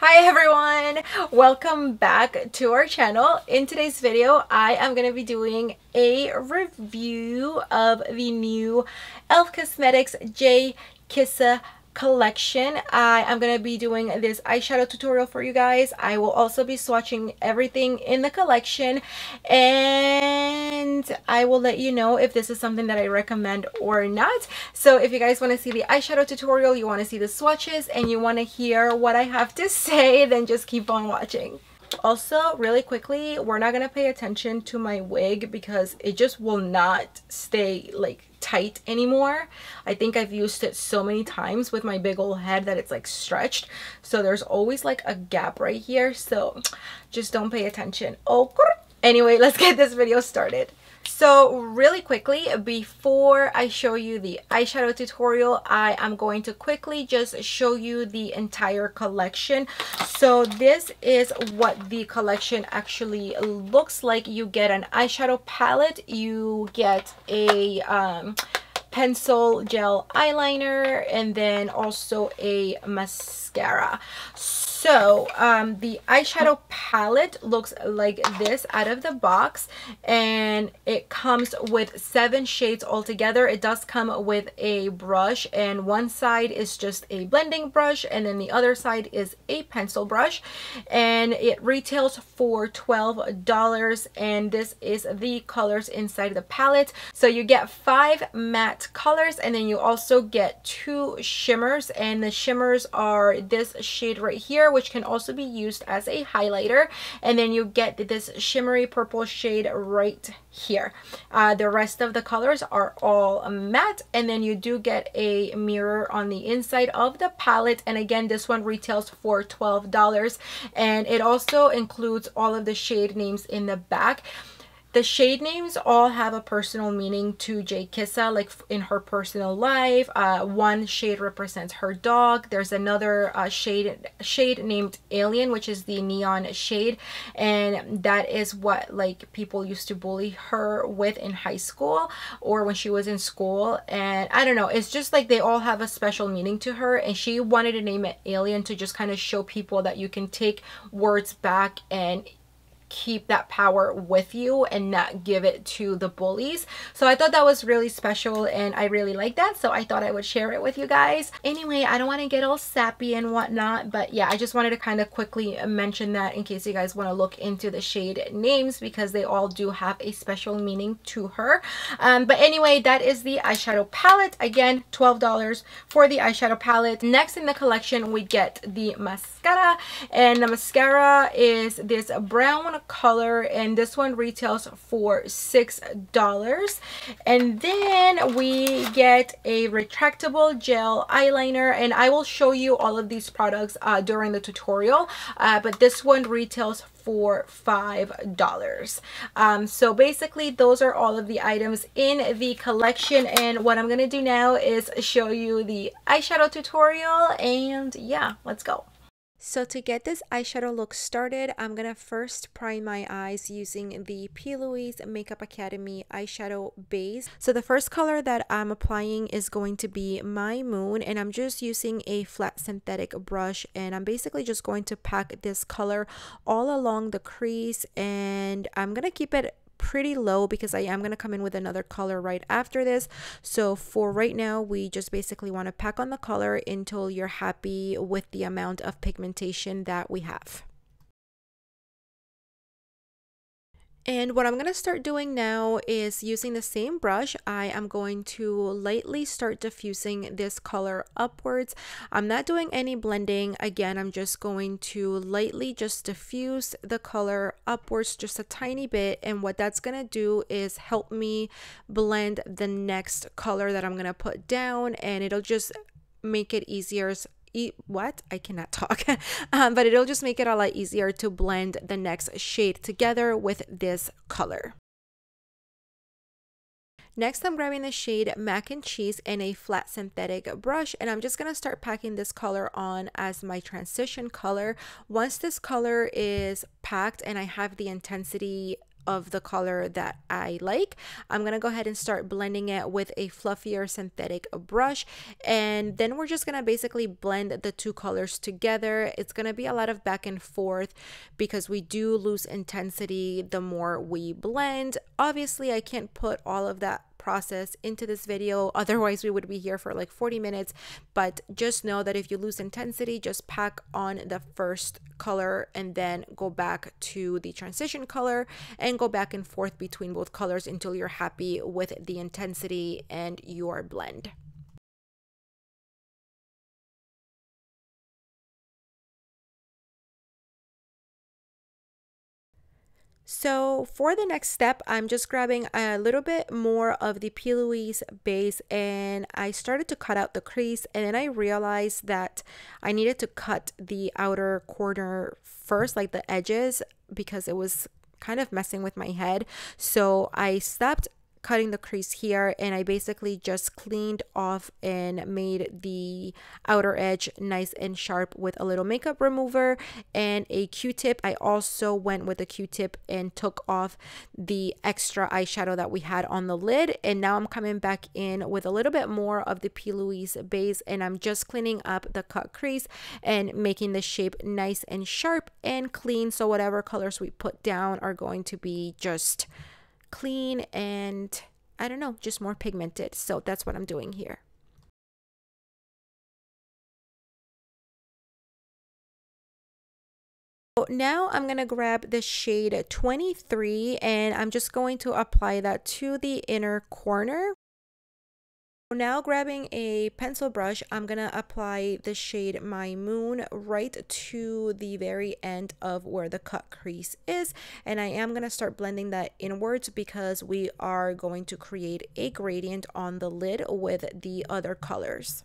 Hi everyone! Welcome back to our channel. In today's video, I am going to be doing a review of the new E.L.F Cosmetics Jkissa collection. I am going to be doing this eyeshadow tutorial for you guys. I will also be swatching everything in the collection, and I will let you know if this is something that I recommend or not. So if you guys want to see the eyeshadow tutorial, you want to see the swatches, and you want to hear what I have to say, then just keep on watching. Also, really quickly, we're not going to pay attention to my wig because it just will not stay like tight anymore. I think I've used it so many times with my big old head that it's like stretched, so there's always like a gap right here, so just don't pay attention. Oh, anyway, let's get this video started. So really quickly, before I show you the eyeshadow tutorial, I am going to quickly just show you the entire collection. So this is what the collection actually looks like. You get an eyeshadow palette, you get a pencil gel eyeliner, and then also a mascara. So the eyeshadow palette looks like this out of the box, and it comes with 7 shades altogether. It does come with a brush, and one side is just a blending brush, and then the other side is a pencil brush, and it retails for $12, and this is the colors inside the palette. So you get 5 matte colors, and then you also get 2 shimmers, and the shimmers are this shade right here, which can also be used as a highlighter, and then you get this shimmery purple shade right here. The rest of the colors are all matte, and then you do get a mirror on the inside of the palette, and again, this one retails for $12, and it also includes all of the shade names in the back. The shade names all have a personal meaning to Jkissa, like in her personal life. One shade represents her dog. There's another shade named Alien, which is the neon shade, and that is what like people used to bully her with in high school or when she was in school. And I don't know, it's just like they all have a special meaning to her, and she wanted to name it Alien to just kind of show people that you can take words back and keep that power with you and not give it to the bullies. So I thought that was really special, and I really like that, so I thought I would share it with you guys. Anyway, I don't want to get all sappy and whatnot, but yeah, I just wanted to kind of quickly mention that in case you guys want to look into the shade names, because they all do have a special meaning to her. But anyway, that is the eyeshadow palette. Again, $12 for the eyeshadow palette. Next in the collection, we get the mascara, and the mascara is this brown color, and this one retails for $6. And then we get a retractable gel eyeliner, and I will show you all of these products during the tutorial, but this one retails for $5. So basically those are all of the items in the collection, and what I'm gonna do now is show you the eyeshadow tutorial, and yeah, let's go. So to get this eyeshadow look started, I'm going to first prime my eyes using the P. Louise Makeup Academy eyeshadow base. So the first color that I'm applying is going to be My Moon, and I'm just using a flat synthetic brush, and I'm basically just going to pack this color all along the crease, and I'm going to keep it pretty low because I am going to come in with another color right after this. So for right now, we just basically want to pack on the color until you're happy with the amount of pigmentation that we have. And what I'm going to start doing now is using the same brush. I am going to lightly start diffusing this color upwards. I'm not doing any blending. Again, I'm just going to lightly just diffuse the color upwards just a tiny bit. And what that's going to do is help me blend the next color that I'm going to put down, and it'll just make it easier. I cannot talk. But it'll just make it a lot easier to blend the next shade together with this color. Next, I'm grabbing the shade Mac and Cheese in a flat synthetic brush, and I'm just going to start packing this color on as my transition color. Once this color is packed and I have the intensity of the color that I like. I'm gonna go ahead and start blending it with a fluffier synthetic brush, and then we're just gonna basically blend the two colors together. It's gonna be a lot of back and forth because we do lose intensity the more we blend. Obviously I can't put all of that process into this video, otherwise we would be here for like 40 minutes, but just know that if you lose intensity, just pack on the first color and then go back to the transition color and go back and forth between both colors until you're happy with the intensity and your blend. So for the next step, I'm just grabbing a little bit more of the P. Louise base, and I started to cut out the crease, and then I realized that I needed to cut the outer corner first, like the edges, because it was kind of messing with my head. So I stopped cutting the crease here, and I basically just cleaned off and made the outer edge nice and sharp with a little makeup remover and a Q-tip. I also went with a Q-tip and took off the extra eyeshadow that we had on the lid, and now I'm coming back in with a little bit more of the P. Louise base, and I'm just cleaning up the cut crease and making the shape nice and sharp and clean, so whatever colors we put down are going to be just clean and, I don't know, just more pigmented. So that's what I'm doing here. So now I'm going to grab the shade 23 and I'm just going to apply that to the inner corner. Now grabbing a pencil brush, I'm going to apply the shade My Moon right to the very end of where the cut crease is, and I am going to start blending that inwards because we are going to create a gradient on the lid with the other colors.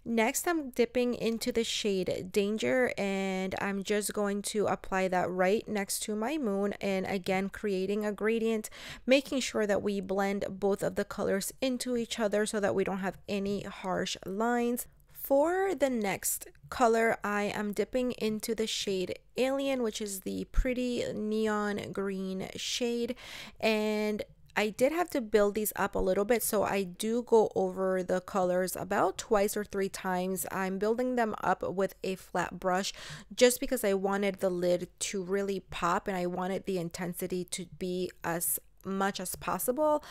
Next, I'm dipping into the shade Danger, and I'm just going to apply that right next to my moon, and again creating a gradient, making sure that we blend both of the colors into each other so that we don't have any harsh lines. For the next color, I am dipping into the shade Alien, which is the pretty neon green shade, and I did have to build these up a little bit, so I do go over the colors about twice or three times. I'm building them up with a flat brush just because I wanted the lid to really pop and I wanted the intensity to be as much as possible.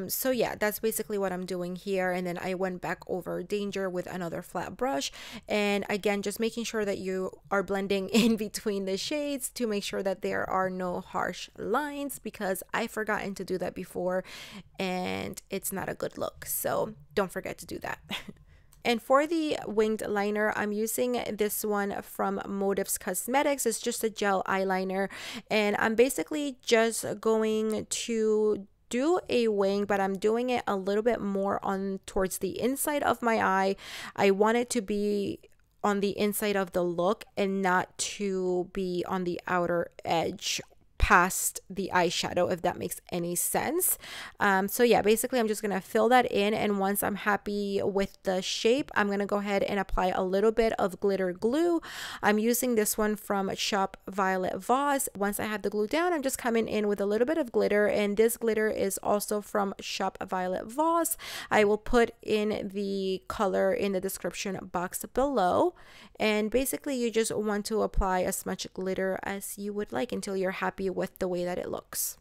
So yeah, that's basically what I'm doing here, and then I went back over Danger with another flat brush, and again just making sure that you are blending in between the shades to make sure that there are no harsh lines, because I've forgotten to do that before and it's not a good look, so don't forget to do that. And for the winged liner, I'm using this one from E.L.F Cosmetics. It's just a gel eyeliner, and I'm basically just going to do a wing, but I'm doing it a little bit more on towards the inside of my eye. I want it to be on the inside of the look and not to be on the outer edge past the eyeshadow, if that makes any sense. So yeah, basically I'm just gonna fill that in, and once I'm happy with the shape, I'm gonna go ahead and apply a little bit of glitter glue. I'm using this one from Shop Violet Vase. Once I have the glue down, I'm just coming in with a little bit of glitter, and this glitter is also from Shop Violet Vase. I will put in the color in the description box below, and basically you just want to apply as much glitter as you would like until you're happy with the way that it looks.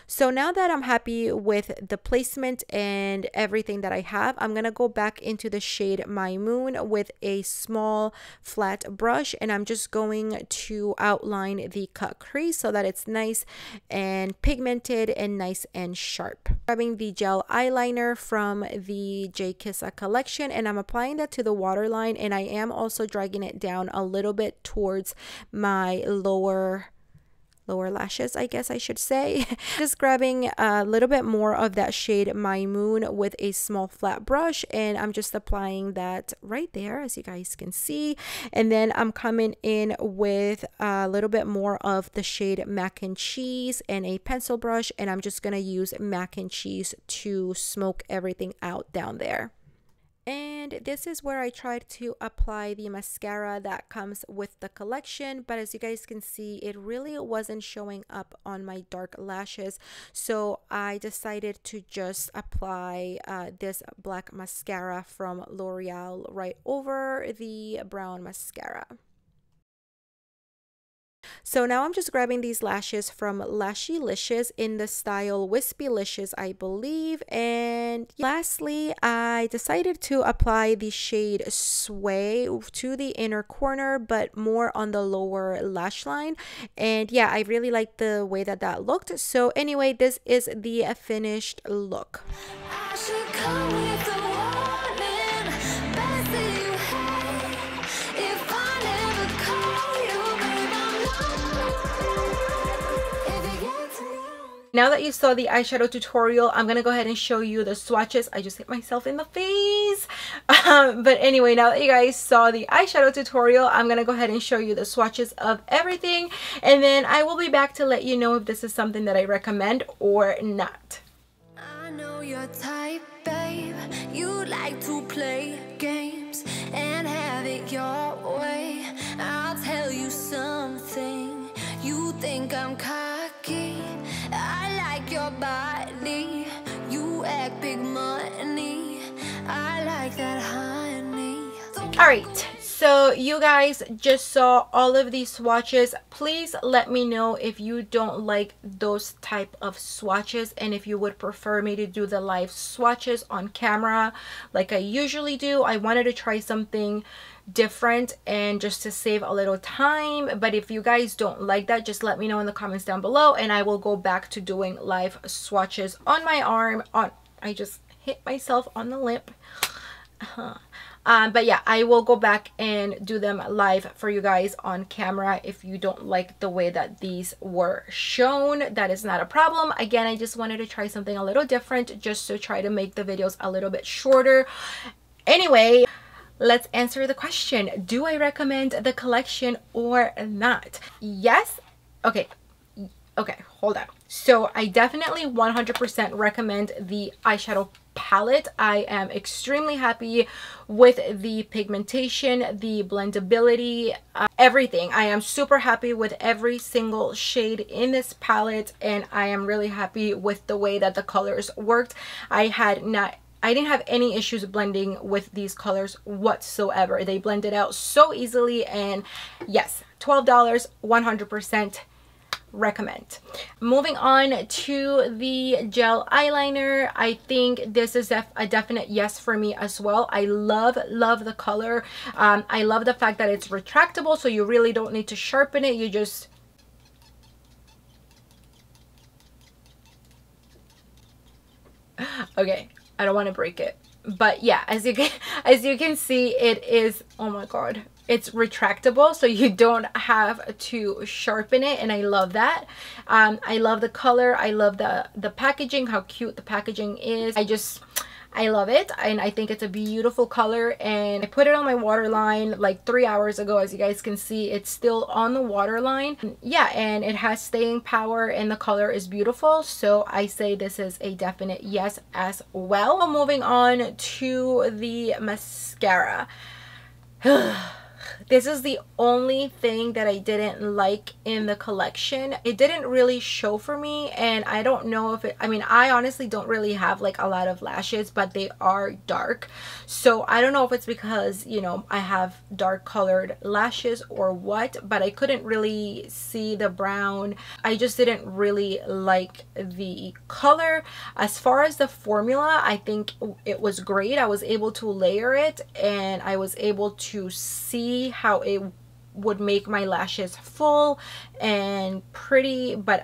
So now that I'm happy with the placement and everything that I have, I'm going to go back into the shade My Moon with a small flat brush, and I'm just going to outline the cut crease so that it's nice and pigmented and nice and sharp. Grabbing the gel eyeliner from the Jkissa collection, and I'm applying that to the waterline, and I am also dragging it down a little bit towards my lower lashes, I guess I should say. Just grabbing a little bit more of that shade My Moon with a small flat brush, and I'm just applying that right there, as you guys can see. And then I'm coming in with a little bit more of the shade Mac and Cheese and a pencil brush, and I'm just gonna use Mac and Cheese to smoke everything out down there. And this is where I tried to apply the mascara that comes with the collection, but as you guys can see, it really wasn't showing up on my dark lashes, so I decided to just apply this black mascara from L'Oreal right over the brown mascara. So now I'm just grabbing these lashes from Lashylicious in the style Wispylicious, I believe. And lastly, I decided to apply the shade Sway to the inner corner, but more on the lower lash line. And yeah, I really like the way that that looked. So anyway, this is the finished look. I should come with a warning, best that you hate. If I never call you, babe, I'm not. If it gets wrong. Now that you saw the eyeshadow tutorial, I'm gonna go ahead and show you the swatches. I just hit myself in the face. But anyway, now that you guys saw the eyeshadow tutorial, I'm gonna go ahead and show you the swatches of everything, and then I will be back to let you know if this is something that I recommend or not. I know your type, babe. You like to play games and have it your way. I'll tell you something. You think I'm cocky. I like your body. You act big money. I like that honey. All right, so you guys just saw all of these swatches. Please let me know if you don't like those type of swatches and if you would prefer me to do the live swatches on camera like I usually do. I wanted to try something different and just to save a little time, but if you guys don't like that, just let me know in the comments down below and I will go back to doing live swatches on my arm. I just hit myself on the lip. But yeah, I will go back and do them live for you guys on camera. If you don't like the way that these were shown, that is not a problem. Again, I just wanted to try something a little different just to try to make the videos a little bit shorter. Anyway, let's answer the question. Do I recommend the collection or not? Yes. Okay, hold on. So I definitely 100% recommend the eyeshadow palette. I am extremely happy with the pigmentation, the blendability, everything. I am super happy with every single shade in this palette, and I am really happy with the way that the colors worked. I didn't have any issues blending with these colors whatsoever. They blended out so easily, and yes, $12, 100% recommend. Moving on to the gel eyeliner, I think this is a definite yes for me as well. I love the color. I love the fact that it's retractable, so you really don't need to sharpen it. You just okay, I don't want to break it, but yeah, as you can see, it is, oh my god, it's retractable, so you don't have to sharpen it, and I love that. I love the color. I love the packaging, how cute the packaging is. I love it, and I think it's a beautiful color, and I put it on my waterline like 3 hours ago. As you guys can see, it's still on the waterline. Yeah, and it has staying power, and the color is beautiful, so I say this is a definite yes as well. Moving on to the mascara. This is the only thing that I didn't like in the collection. It didn't really show for me, and I don't know if it, I mean, I honestly don't really have like a lot of lashes, but they are dark. So I don't know if it's because, you know, I have dark colored lashes or what, but I couldn't really see the brown. I just didn't really like the color. As far as the formula, I think it was great. I was able to layer it, and I was able to see how it would make my lashes full and pretty, but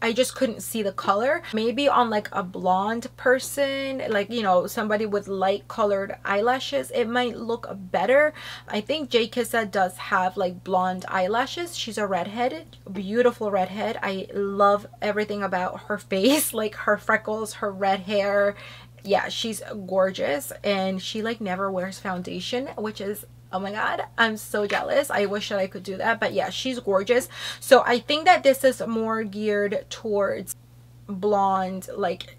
I just couldn't see the color. Maybe on like a blonde person, like, you know, somebody with light colored eyelashes, it might look better. I think Jkissa does have like blonde eyelashes. She's a redhead, beautiful redhead. I love everything about her face, like her freckles, her red hair. Yeah, she's gorgeous, and she like never wears foundation, which is, oh my god, I'm so jealous. I wish that I could do that, but yeah, she's gorgeous. So I think that this is more geared towards blonde, like,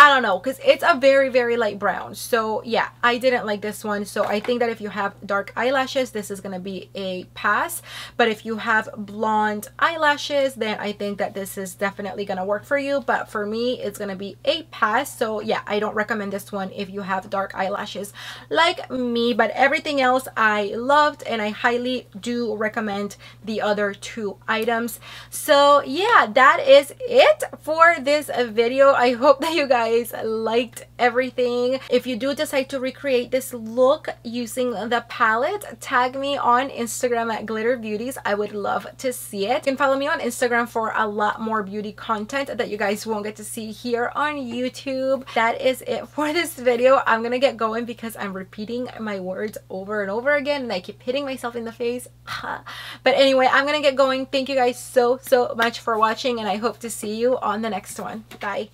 I don't know, because it's a very, very light brown. So yeah, I didn't like this one. So I think that if you have dark eyelashes, this is going to be a pass. But if you have blonde eyelashes, then I think that this is definitely going to work for you. But for me, it's going to be a pass. So yeah, I don't recommend this one if you have dark eyelashes like me. But everything else I loved, and I highly do recommend the other two items. So yeah, that is it for this video. I hope that you guys liked everything. If you do decide to recreate this look using the palette, tag me on Instagram at GlitterBeauties. I would love to see it. You can follow me on Instagram for a lot more beauty content that you guys won't get to see here on YouTube. That is it for this video. I'm gonna get going because I'm repeating my words over and over again and I keep hitting myself in the face. But anyway, I'm gonna get going. Thank you guys so much for watching, and I hope to see you on the next one. Bye.